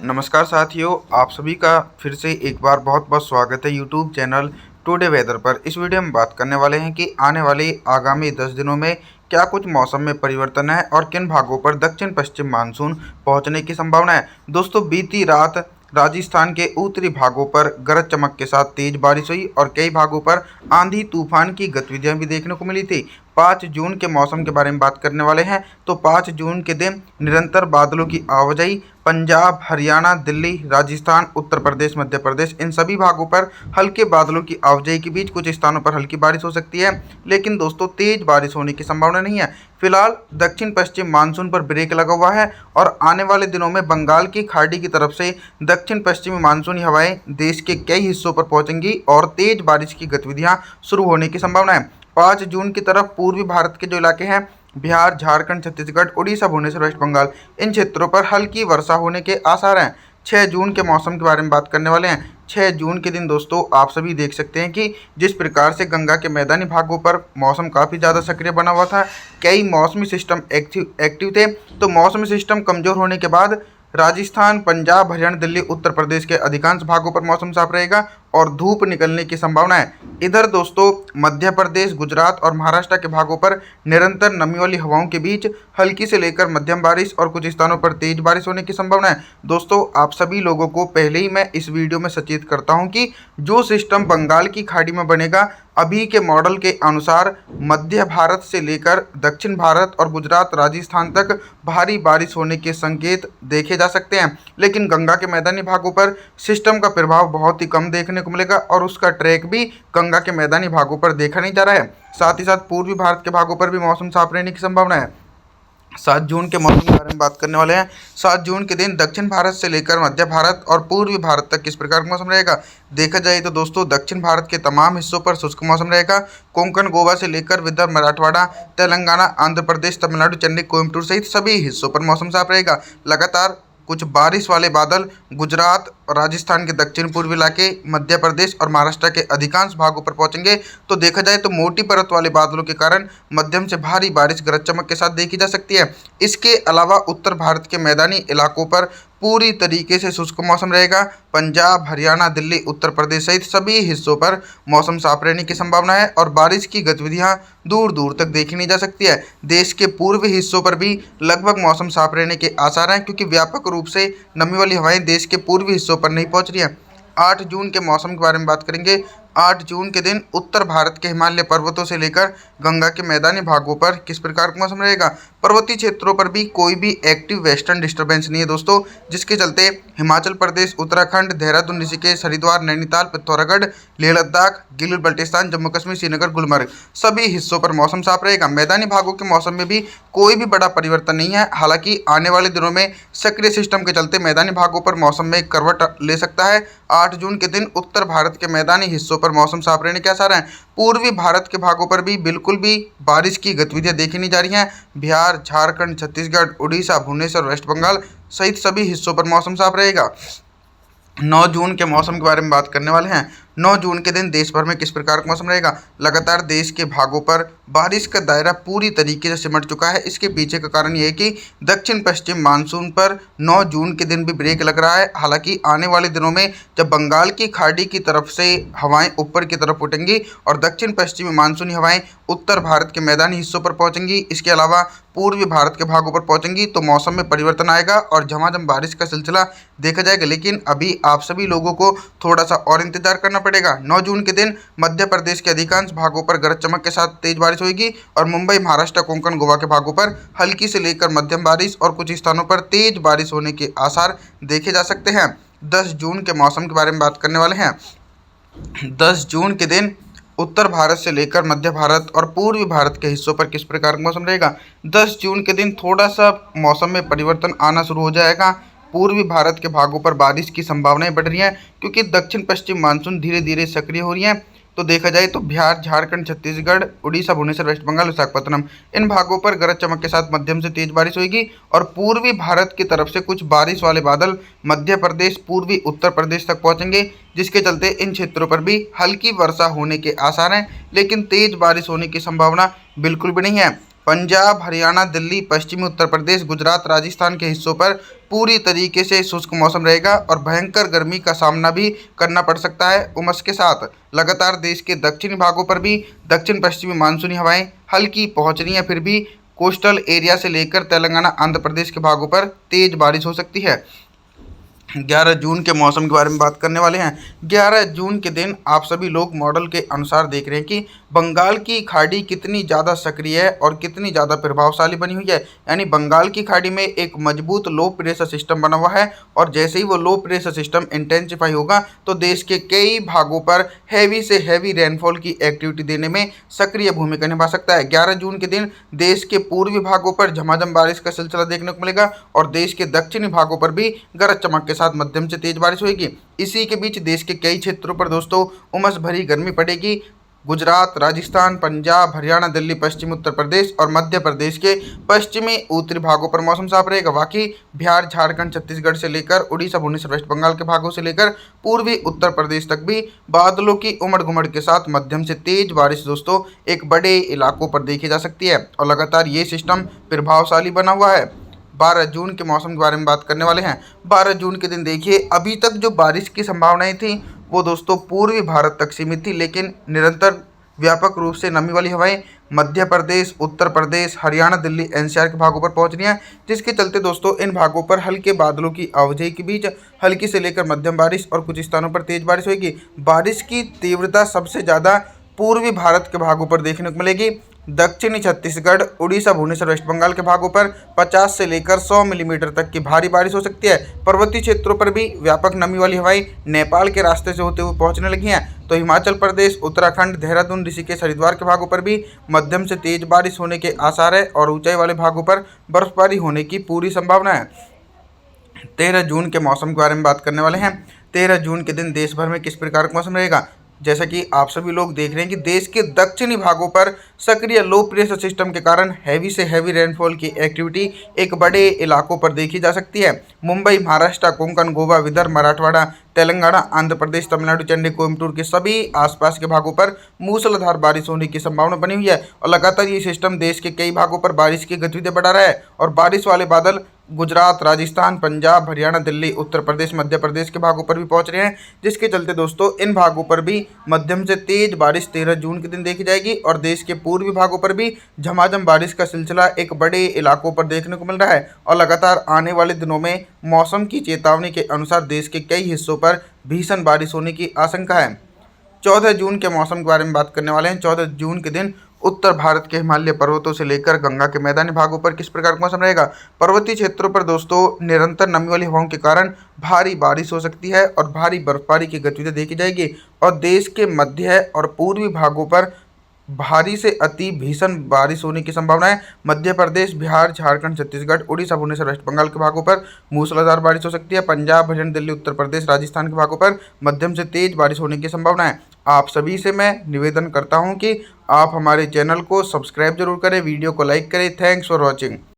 नमस्कार साथियों, आप सभी का फिर से एक बार बहुत बहुत स्वागत है यूट्यूब चैनल टुडे वेदर पर। इस वीडियो में बात करने वाले हैं कि आने वाले आगामी 10 दिनों में क्या कुछ मौसम में परिवर्तन है और किन भागों पर दक्षिण पश्चिम मानसून पहुंचने की संभावना है। दोस्तों, बीती रात राजस्थान के उत्तरी भागों पर गरज चमक के साथ तेज बारिश हुई और कई भागों पर आंधी तूफान की गतिविधियां भी देखने को मिली थी। 5 जून के मौसम के बारे में बात करने वाले हैं। तो 5 जून के दिन निरंतर बादलों की आवाजाही पंजाब, हरियाणा, दिल्ली, राजस्थान, उत्तर प्रदेश, मध्य प्रदेश, इन सभी भागों पर हल्के बादलों की आवाजाही के बीच कुछ स्थानों पर हल्की बारिश हो सकती है, लेकिन दोस्तों तेज बारिश होने की संभावना नहीं है। फिलहाल दक्षिण पश्चिम मानसून पर ब्रेक लगा हुआ है और आने वाले दिनों में बंगाल की खाड़ी की तरफ से दक्षिण पश्चिमी मानसूनी हवाएं देश के कई हिस्सों पर पहुंचेंगी और तेज बारिश की गतिविधियां शुरू होने की संभावना है। 5 जून की तरफ पूर्वी भारत के जो इलाके हैं, बिहार, झारखंड, छत्तीसगढ़, उड़ीसा, भुवनेश्वर, वेस्ट बंगाल, इन क्षेत्रों पर हल्की वर्षा होने के आसार हैं। 6 जून के मौसम के बारे में बात करने वाले हैं। 6 जून के दिन दोस्तों आप सभी देख सकते हैं कि जिस प्रकार से गंगा के मैदानी भागों पर मौसम काफ़ी ज़्यादा सक्रिय बना हुआ था, कई मौसमी सिस्टम एक्टिव थे। तो मौसमी सिस्टम कमज़ोर होने के बाद राजस्थान, पंजाब, हरियाणा, दिल्ली, उत्तर प्रदेश के अधिकांश भागों पर मौसम साफ रहेगा और धूप निकलने की संभावना है। इधर दोस्तों मध्य प्रदेश, गुजरात और महाराष्ट्र के भागों पर निरंतर नमी वाली हवाओं के बीच हल्की से लेकर मध्यम बारिश और कुछ स्थानों पर तेज बारिश होने की संभावना है। दोस्तों, आप सभी लोगों को पहले ही मैं इस वीडियो में सचेत करता हूं कि जो सिस्टम बंगाल की खाड़ी में बनेगा, अभी के मॉडल के अनुसार मध्य भारत से लेकर दक्षिण भारत और गुजरात, राजस्थान तक भारी बारिश होने के संकेत देखे जा सकते हैं, लेकिन गंगा के मैदानी भागों पर सिस्टम का प्रभाव बहुत ही कम देखने को मिलेगा और उसका ट्रैक भी गंगा के मैदानी भागों पर देखा नहीं जा रहा है। साथ ही साथ पूर्वी भारत के भागों पर भी मौसम साफ रहने की संभावना है। 7 जून के मौसम के बारे में बात करने वाले हैं। 7 जून के दिन दक्षिण भारत से लेकर मध्य भारत और पूर्वी भारत तक किस प्रकार का मौसम रहेगा। देखा जाए तो दोस्तों दक्षिण भारत के तमाम हिस्सों पर शुष्क मौसम रहेगा। कोंकण, गोवा से लेकर विदर्भ, मराठवाड़ा, तेलंगाना, आंध्र प्रदेश, तमिलनाडु, चेन्नई, कोयम्बटूर सहित सभी हिस्सों पर मौसम साफ रहेगा। लगातार कुछ बारिश वाले बादल गुजरात और राजस्थान के दक्षिण पूर्वी इलाके, मध्य प्रदेश और महाराष्ट्र के अधिकांश भागों पर पहुंचेंगे। तो देखा जाए तो मोटी परत वाले बादलों के कारण मध्यम से भारी बारिश गरज चमक के साथ देखी जा सकती है। इसके अलावा उत्तर भारत के मैदानी इलाकों पर पूरी तरीके से शुष्क मौसम रहेगा। पंजाब, हरियाणा, दिल्ली, उत्तर प्रदेश सहित सभी हिस्सों पर मौसम साफ रहने की संभावना है और बारिश की गतिविधियां दूर दूर तक देखी नहीं जा सकती है। देश के पूर्वी हिस्सों पर भी लगभग मौसम साफ रहने के आसार हैं, क्योंकि व्यापक रूप से नमी वाली हवाएं देश के पूर्वी हिस्सों पर नहीं पहुंच रही हैं। 8 जून के मौसम के बारे में बात करेंगे। 8 जून के दिन उत्तर भारत के हिमालय पर्वतों से लेकर गंगा के मैदानी भागों पर किस प्रकार का मौसम रहेगा। पर्वतीय क्षेत्रों पर भी कोई भी एक्टिव वेस्टर्न डिस्टर्बेंस नहीं है दोस्तों, जिसके चलते हिमाचल प्रदेश, उत्तराखंड, देहरादून, ऋषिकेश, हरिद्वार, नैनीताल, पिथौरागढ़, लेह लद्दाख, गिलगित बल्टिस्तान, जम्मू कश्मीर, श्रीनगर, गुलमर्ग सभी हिस्सों पर मौसम साफ रहेगा। मैदानी भागों के मौसम में भी कोई भी बड़ा परिवर्तन नहीं है। हालांकि आने वाले दिनों में सक्रिय सिस्टम के चलते मैदानी भागों पर मौसम में एक करवट ले सकता है। 8 जून के दिन उत्तर भारत के मैदानी हिस्सों पर मौसम साफ रहने के आसार हैं। पूर्वी भारत के भागों पर भी बिल्कुल भी बारिश की गतिविधियां देखी नहीं जा रही हैं। बिहार, झारखंड, छत्तीसगढ़, उड़ीसा, भुवनेश्वर, वेस्ट बंगाल सहित सभी हिस्सों पर मौसम साफ रहेगा। 9 जून के मौसम के बारे में बात करने वाले हैं। 9 जून के दिन देश भर में किस प्रकार का मौसम रहेगा। लगातार देश के भागों पर बारिश का दायरा पूरी तरीके से सिमट चुका है। इसके पीछे का कारण ये है कि दक्षिण पश्चिम मानसून पर 9 जून के दिन भी ब्रेक लग रहा है। हालांकि आने वाले दिनों में जब बंगाल की खाड़ी की तरफ से हवाएं ऊपर की तरफ उठेंगी और दक्षिण पश्चिमी मानसूनी हवाएं उत्तर भारत के मैदानी हिस्सों पर पहुंचेंगी, इसके अलावा पूर्वी भारत के भागों पर पहुंचेंगी, तो मौसम में परिवर्तन आएगा और झमाझम बारिश का सिलसिला देखा जाएगा। लेकिन अभी आप सभी लोगों को थोड़ा सा और इंतजार करना पड़ेगा। 9 जून के दिन मध्य प्रदेश के अधिकांश भागों पर गरज चमक के साथ तेज बारिश होगी और मुंबई, महाराष्ट्र, कोंकण, गोवा के भागों पर हल्की से लेकर मध्यम बारिश और कुछ स्थानों पर तेज बारिश होने के आसार देखे जा सकते हैं। 10 जून के मौसम के बारे में बात करने वाले हैं। 10 जून के दिन उत्तर भारत से लेकर मध्य भारत और पूर्वी भारत के हिस्सों पर किस प्रकार का मौसम रहेगा। 10 जून के दिन थोड़ा सा मौसम में परिवर्तन आना शुरू हो जाएगा। पूर्वी भारत के भागों पर बारिश की संभावनाएं बढ़ रही हैं, क्योंकि दक्षिण पश्चिम मानसून धीरे धीरे सक्रिय हो रही हैं। तो देखा जाए तो बिहार, झारखंड, छत्तीसगढ़, उड़ीसा, भुवनेश्वर, वेस्ट बंगाल, विशाखापत्तनम इन भागों पर गरज चमक के साथ मध्यम से तेज बारिश होगी और पूर्वी भारत की तरफ से कुछ बारिश वाले बादल मध्य प्रदेश, पूर्वी उत्तर प्रदेश तक पहुंचेंगे, जिसके चलते इन क्षेत्रों पर भी हल्की वर्षा होने के आसार हैं, लेकिन तेज बारिश होने की संभावना बिल्कुल भी नहीं है। पंजाब, हरियाणा, दिल्ली, पश्चिमी उत्तर प्रदेश, गुजरात, राजस्थान के हिस्सों पर पूरी तरीके से शुष्क मौसम रहेगा और भयंकर गर्मी का सामना भी करना पड़ सकता है। उमस के साथ लगातार देश के दक्षिणी भागों पर भी दक्षिण पश्चिमी मानसूनी हवाएं हल्की पहुंच रही हैं, फिर भी कोस्टल एरिया से लेकर तेलंगाना, आंध्र प्रदेश के भागों पर तेज बारिश हो सकती है। 11 जून के मौसम के बारे में बात करने वाले हैं। 11 जून के दिन आप सभी लोग मॉडल के अनुसार देख रहे हैं कि बंगाल की खाड़ी कितनी ज़्यादा सक्रिय है और कितनी ज़्यादा प्रभावशाली बनी हुई है। यानी बंगाल की खाड़ी में एक मजबूत लो प्रेशर सिस्टम बना हुआ है और जैसे ही वो लो प्रेशर सिस्टम इंटेंसिफाई होगा तो देश के कई भागों पर हैवी से हैवी रेनफॉल की एक्टिविटी देने में सक्रिय भूमिका निभा सकता है। 11 जून के दिन देश के पूर्वी भागों पर झमाझम बारिश का सिलसिला देखने को मिलेगा और देश के दक्षिणी भागों पर भी गरज चमक के साथ मध्यम से तेज बारिश होगी। इसी के बीच देश के कई क्षेत्रों पर दोस्तों उमस भरी गर्मी पड़ेगी। गुजरात, राजस्थान, पंजाब, हरियाणा, दिल्ली, पश्चिमी उत्तर प्रदेश और मध्य प्रदेश के पश्चिमी उत्तरी भागों पर मौसम साफ रहेगा। बाकी बिहार, झारखंड, छत्तीसगढ़ से लेकर उड़ीसा, भुवनेश्वर, वेस्ट बंगाल के भागों से लेकर पूर्वी उत्तर प्रदेश तक भी बादलों की उमड़ घुमड़ के साथ मध्यम से तेज बारिश दोस्तों एक बड़े इलाकों पर देखी जा सकती है और लगातार ये सिस्टम प्रभावशाली बना हुआ है। 12 जून के मौसम के बारे में बात करने वाले हैं। 12 जून के दिन देखिए, अभी तक जो बारिश की संभावनाएं थी वो दोस्तों पूर्वी भारत तक सीमित थी, लेकिन निरंतर व्यापक रूप से नमी वाली हवाएं मध्य प्रदेश, उत्तर प्रदेश, हरियाणा, दिल्ली, एनसीआर के भागों पर पहुंच रही हैं, जिसके चलते दोस्तों इन भागों पर हल्के बादलों की आवाजाही के बीच हल्की से लेकर मध्यम बारिश और कुछ स्थानों पर तेज बारिश होगी। बारिश की तीव्रता सबसे ज़्यादा पूर्वी भारत के भागों पर देखने को मिलेगी। दक्षिणी छत्तीसगढ़, उड़ीसा, भुवनेश्वर, वेस्ट बंगाल के भागों पर 50 से लेकर 100 मिलीमीटर तक की भारी बारिश हो सकती है। पर्वतीय क्षेत्रों पर भी व्यापक नमी वाली हवाएं नेपाल के रास्ते से होते हुए पहुंचने लगी हैं। तो हिमाचल प्रदेश, उत्तराखंड, देहरादून, ऋषिकेश, हरिद्वार के भागों पर भी मध्यम से तेज बारिश होने के आसार है और ऊंचाई वाले भागों पर बर्फबारी होने की पूरी संभावना है। 13 जून के मौसम के बारे में बात करने वाले हैं। 13 जून के दिन देश भर में किस प्रकार का मौसम रहेगा। जैसा कि आप सभी लोग देख रहे हैं कि देश के दक्षिणी भागों पर सक्रिय लो प्रेशर सिस्टम के कारण हैवी से हैवी रेनफॉल की एक्टिविटी एक बड़े इलाकों पर देखी जा सकती है। मुंबई, महाराष्ट्र, कोंकण, गोवा, विदर्भ, मराठवाड़ा, तेलंगाना, आंध्र प्रदेश, तमिलनाडु, चेन्नई, कोयम्बटूर के सभी आसपास के भागों पर मूसलाधार बारिश होने की संभावना बनी हुई है और लगातार ये सिस्टम देश के कई भागों पर बारिश की गतिविधि बढ़ा रहा है और बारिश वाले बादल गुजरात, राजस्थान, पंजाब, हरियाणा, दिल्ली, उत्तर प्रदेश, मध्य प्रदेश के भागों पर भी पहुंच रहे हैं, जिसके चलते दोस्तों इन भागों पर भी मध्यम से तेज बारिश 13 जून के दिन देखी जाएगी और देश के पूर्वी भागों पर भी झमाझम बारिश का सिलसिला एक बड़े इलाकों पर देखने को मिल रहा है और लगातार आने वाले दिनों में मौसम की चेतावनी के अनुसार देश के कई हिस्सों पर भीषण बारिश होने की आशंका है। 14 जून के मौसम के बारे में बात करने वाले हैं। 14 जून के दिन उत्तर भारत के हिमालय पर्वतों से लेकर गंगा के मैदानी भागों पर किस प्रकार का मौसम रहेगा। पर्वतीय क्षेत्रों पर दोस्तों निरंतर नमी वाली हवाओं के कारण भारी बारिश हो सकती है और भारी बर्फबारी की गतिविधि देखी जाएगी और देश के मध्य और पूर्वी भागों पर भारी से अति भीषण बारिश होने की संभावना है। मध्य प्रदेश, बिहार, झारखंड, छत्तीसगढ़, उड़ीसा, भुवनेश्वर, वेस्ट बंगाल के भागों पर मूसलाधार बारिश हो सकती है। पंजाब, हरियाणा, दिल्ली, उत्तर प्रदेश, राजस्थान के भागों पर मध्यम से तेज बारिश होने की संभावना है। आप सभी से मैं निवेदन करता हूं कि आप हमारे चैनल को सब्सक्राइब जरूर करें, वीडियो को लाइक करें। Thanks for watching.